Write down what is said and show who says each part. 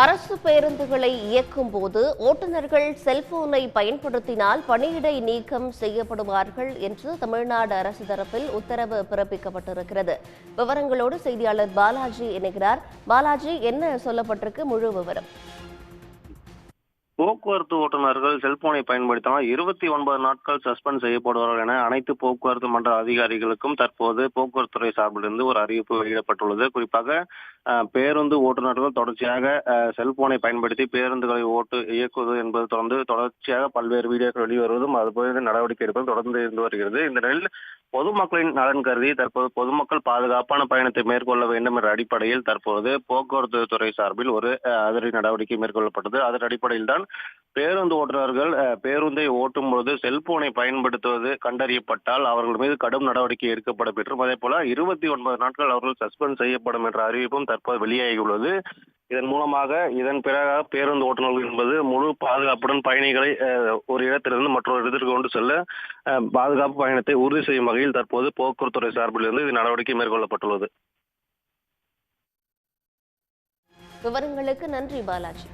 Speaker 1: அரசு பேருந்துகளை இயக்கும் போது ஓட்டுநர்கள் செல்போனை பயன்படுத்தினால் பணியிடை நீக்கம் செய்யப்படுவார்கள் என்று தமிழ்நாடு அரசு தரப்பில் உத்தரவு பிறப்பிக்கப்பட்டிருக்கிறது. விவரங்களோடு செய்தியாளர் பாலாஜி இணைகிறார். பாலாஜி, என்ன சொல்லப்பட்டிருக்கு? முழு விவரம்.
Speaker 2: போக்குவரத்து ஓட்டுநர்கள் செல்போனை பயன்படுத்தினால் 29 நாட்கள் சஸ்பெண்ட் செய்யப்படுவார்கள் என அனைத்து போக்குவரத்து மன்ற அதிகாரிகளுக்கும் தற்போது போக்குவரத்துறை சார்பிலிருந்து ஒரு அறிவிப்பு வெளியிடப்பட்டுள்ளது. குறிப்பாக பேருந்து ஓட்டுநர்கள் தொடர்ச்சியாக செல்போனை பயன்படுத்தி பேருந்துகளை இயக்குவது என்பது தொடர்ச்சியாக பல்வேறு வீடியோக்கள் வெளிவருவதும் அதுபோல நடவடிக்கை எடுப்பதும் தொடர்ந்து இருந்து வருகிறது. இந்த நிலையில் பொதுமக்களின் நலன் கருதி தற்போது பொதுமக்கள் பாதுகாப்பான பயணத்தை மேற்கொள்ள வேண்டும் என்ற அடிப்படையில் தற்போது போக்குவரத்து துறை சார்பில் ஒரு அதிரடி நடவடிக்கை மேற்கொள்ளப்பட்டது. அதன் அடிப்படையில் தான் பேருந்து ஓட்டுநர்கள் பேருந்தை ஓட்டும் பொழுது செல்போனை பயன்படுத்துவது கண்டறியப்பட்டால் அவர்கள் மீது கடும் நடவடிக்கை எடுக்கப்படும் என்றும், அதே போல 29 நாட்கள் அவர்கள் சஸ்பெண்ட் செய்யப்படும் என்ற அறிவிப்பும் தற்போது வெளியாகியுள்ளது. இதன் மூலமாக இதன் பிறகு பேருந்து ஓட்டுநர்கள் என்பது முழு பாதுகாப்புடன் பயணிகளை ஒரு இடத்திலிருந்து மற்றொரு இடத்திற்கு கொண்டு செல்ல பாதுகாப்பு பயணத்தை உறுதி செய்யும் வகையில் தற்போது போக்குவரத்துறை சார்பில் இருந்து இது நடவடிக்கை மேற்கொள்ளப்பட்டுள்ளது.
Speaker 1: விவரங்களுக்கு நன்றி பாலாஜி.